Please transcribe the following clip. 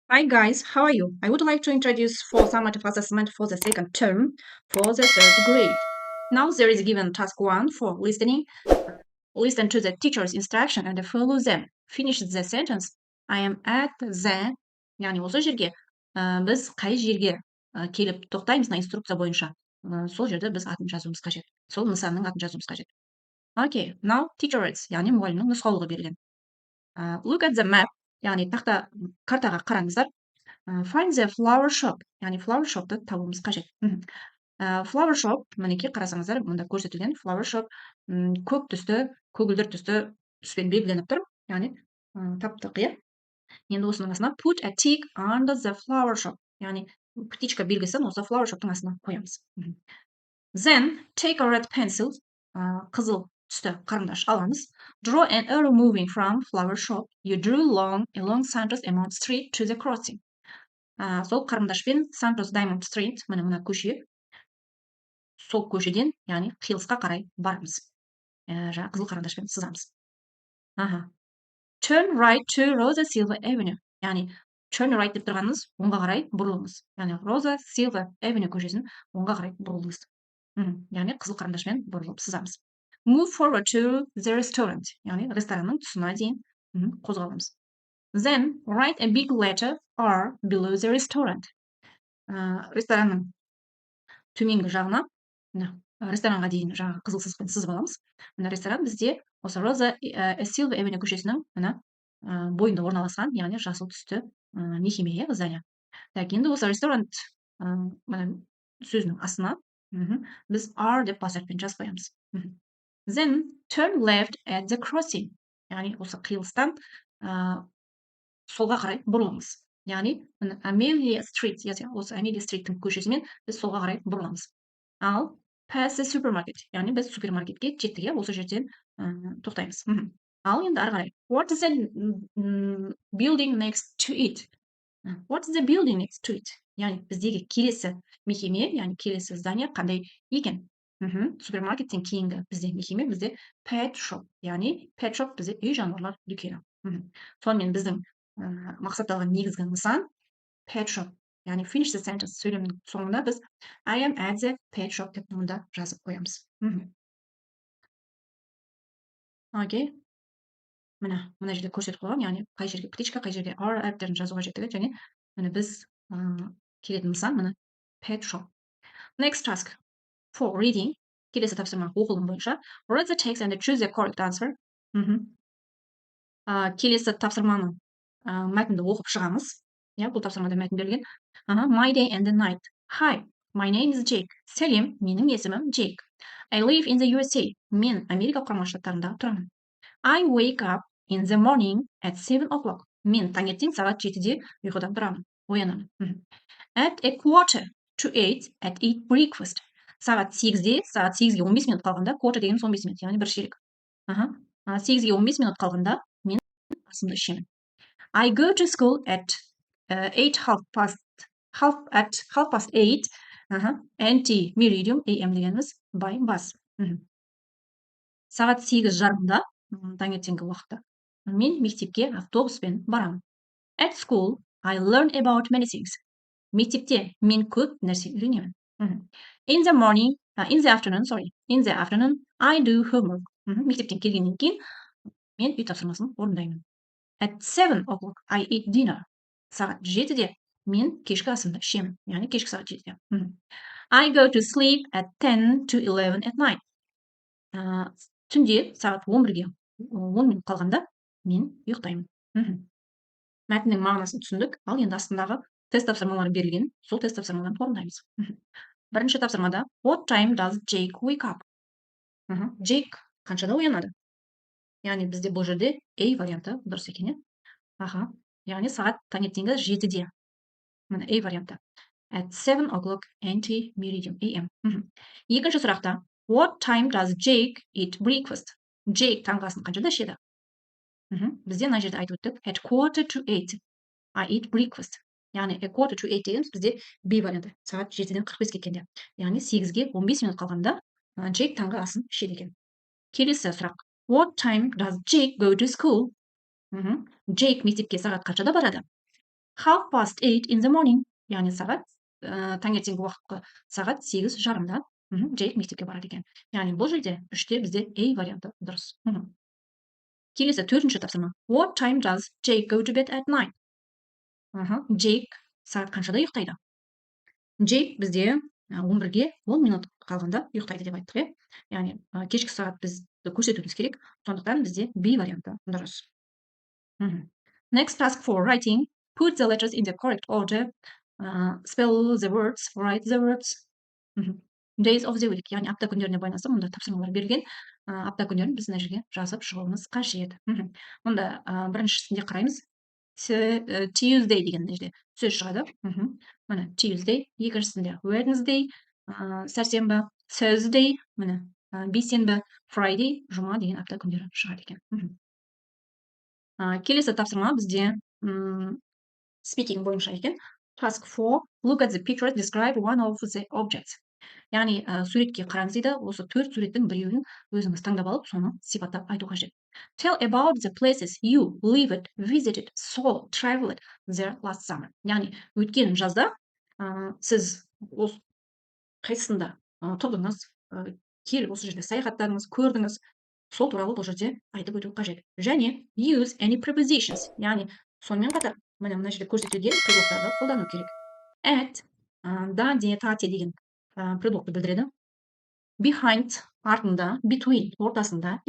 Hi guys, how are you? I would like to introduce for summative assessment for the second term for the third grade. Now there is given task 1 for listening. Listen to the teacher's instruction and follow them. Finish the sentence. I am at the яғни осы жерге біз қай жерге келіп тоқтаймыз мына инструкция бойынша сол жерде біз атын жазуымыз қажет. Сол нысанның атын жазуымыз қажет. Okay, now teacher's яғни мұғалімнің нұсқаулығы берілген. Look at the map яғни картаға қараңыздар. Find the flower shop яғни flower shopты табуымыз қажет. Flower shop мінекей қарасаңыздар мұнда көрсетілген flower shop көк түсті көгілдір түспен белгіленіп тұр, яғни таптық, иә. Енді осының астына put a tick under the flower shop яғни птичка белгісін осы flower shopтың астына қоямыз. Then take a red pencil қызыл түсті қарындаш аламыз. Draw an arrow moving from flower shop. You drew along Santos Amount Street to the crossing. Сол қарындашпен Santos Diamond Street, мына көше, сол көшеден, яғни қиылысқа қарай барамыз. Жаңа қызыл қарындашпен сызамыз. Turn right to Rosa Silva Avenue. Яғни turn right деп тұрғанымыз оңға қарай бұрылыңыз. Яғни Rosa Silva Avenue көшесін оңға қарай бұрылыңыз. Яғни қызыл қарындашпен бұрылып сызамыз. Move forward to the restaurant. Яғни ресторанның тұсына дейін қозғаламыз. Then write a big letter R below the restaurant. Ресторанның төменгі жағына, ресторанға дейін жаңағы қызыл сызықпен сызып аламыз. Мына ресторан бізде осы Rosa Silva Avenue көшесінің мына бойында орналасқан, яғни жасыл түсті мекеме, здание. Так, енді осы ресторант мына сөзінің астына біз R деп бас әріппен жазып қоямыз. Then turn left at the crossing. Яғни осы қиылыстан солға қарай бұрылыңыз. Яғни Amelia Street, осы Amelia Street'тің көшесімен біз солға қарай бұрыламыз. Ал pass the supermarket, яғни біз супермаркетке жеттік, осы жерден тоқтаймыз. Ал енді ары қарай. What is the building next to it? What is the building next to it? Яғни біздегі келесі мекеме, яғни келесі здание қандай екен? Супермаркеттен кейінгі бізде мекеме, бізде pet shop, яғни pet shop бізде үй жануарлар дүкені. Сонымен біздің мақсатталған негізгі нысан pet shop, яғни finish the sentence сөйлемнің соңында біз I am at the pet shop деп мұнда жазып қоямыз. Окей. Мына жерде көрсетіп қойған, яғни қай жерге птичка, қай жерге R әріптерін жазу қажеттігі, және міне біз келетін нысан мына pet shop. Next task for reading. Келесі тапсырма оқылым бойынша. Read the text and choose the correct answer. Келесі тапсырманың мәтінді оқып шығамыз. Бұл тапсырмада мәтін берілген. My day and the night. Hi, my name is Jake. Сәлем, менің есімім Jake. I live in the USA. Мен Америка құрама штаттарында тұрамын. I wake up in the morning at 7 o'clock. Мен таңертең сағат 7-де ұйқыдан тұрамын, оянамын. At a quarter to 8 at eat breakfast. Сағат 8-ге 15 минут қалғанда, quarter деген 15 минут, яғни бір ширек. 8-ге 15 минут қалғанда мен асымды ішемін. I go to school at half past 8 NT meridium AM дегеніміз by bus. Сағат 8:30-да таңертеңгі уақытта мен мектепке автобуспен барамын. At school I learn about many things. Мектепте мен көп нәрсе үйренемін. In the afternoon I do homework. Мектептен келгеннен кейін мен үй тапсырмасын орындаймын. At 7 o'clock I eat dinner. Сағат 7-де мен кешкі асымды ішемін, яғни кешкі сағат 7-де. I go to sleep at 10 to 11 at night. Түнде сағат 11-ге 10 минут қалғанда мен ұйықтаймын. Мәтіннің мағынасын түсіндік, ал енді астындағы тест тапсырмалары берілген, сол тест тапсырмаларын орындаймыз. Бірінші тапсырмада What time does Jake wake up? Jake қаншада оянады? Яғни бізде бұл жерде A варианты дұрыс екен. Яғни сағат таңертеңгі 7-де. Мына A варианты. At 7 o'clock NT meridium AM. Екінші сұрақта What time does Jake eat breakfast? Jake таңғы асын қаншада ішеді? Бізде мына жерде айтып өттік. At quarter to 8 I eat breakfast. Яғни at quarter to 8 дегеніміз бізде B варианты. Сағат 7-ден 45-ге келгенде. Яғни 8-ге 15 минут қалғанда Jake таңғы асын ішеді екен. Келесі сұрақ. What time does Jake go to school? Jake мектепке сағат қаншада барады? 8:30 in the morning. Яғни сағат таңертеңгі уақытқа сағат 8:30-да Джейк мектепке барады екен. Яғни бұл жерде 3-те бізде A варианты дұрыс. Келесі 4-ші тапсырма. What time does Jake go to bed at night? Джейк сағат қаншада ұйықтайды? Джейк бізде 11-ге 10 минут қалғанда ұйықтайды деп айттық, иә? Яғни кешкі сағат бізді көрсетуіміз керек, сондықтан бізде B варианты дұрыс. Next task for writing. Put the letters in the correct order. Spell the words, write the words. Days of the week, яғни апта күндеріне байланысты мұнда тапсырмалар берілген. Апта күндерін біз мына жерге жазып шығуымыз қажет. Мұнда біріншісінде қараймыз. Tuesday деген жерде сөз шығады. Міне Tuesday, екіншісінде Wednesday, сәрсенбі, Thursday, міне бейсенбі, Friday, жұма деген апта күндері шығады екен. Келесі тапсырма бізде speaking бойынша екен. Task 4. Look at the pictures, describe one of the objects. Яғни суретке қараңыз дейді. Осы 4 суреттің біреуін өзіңіз таңдап алып, соны сипаттап айту қажет. Tell about the places you lived, visited, saw, traveled there last summer. Яғни өткен жазда сіз қайсысында тұрдыңыз, келіп осы жерде саяхаттадыңыз, көрдіңіз, сол туралы бұл жерде айтып өту қажет. Және use any prepositions. Яғни сонымен қатар мына жерде көрсетілген предлогтарды қолдану керек. At, да, де, тате деген предлогты білдіреді. Behind, артында, between, ортасында,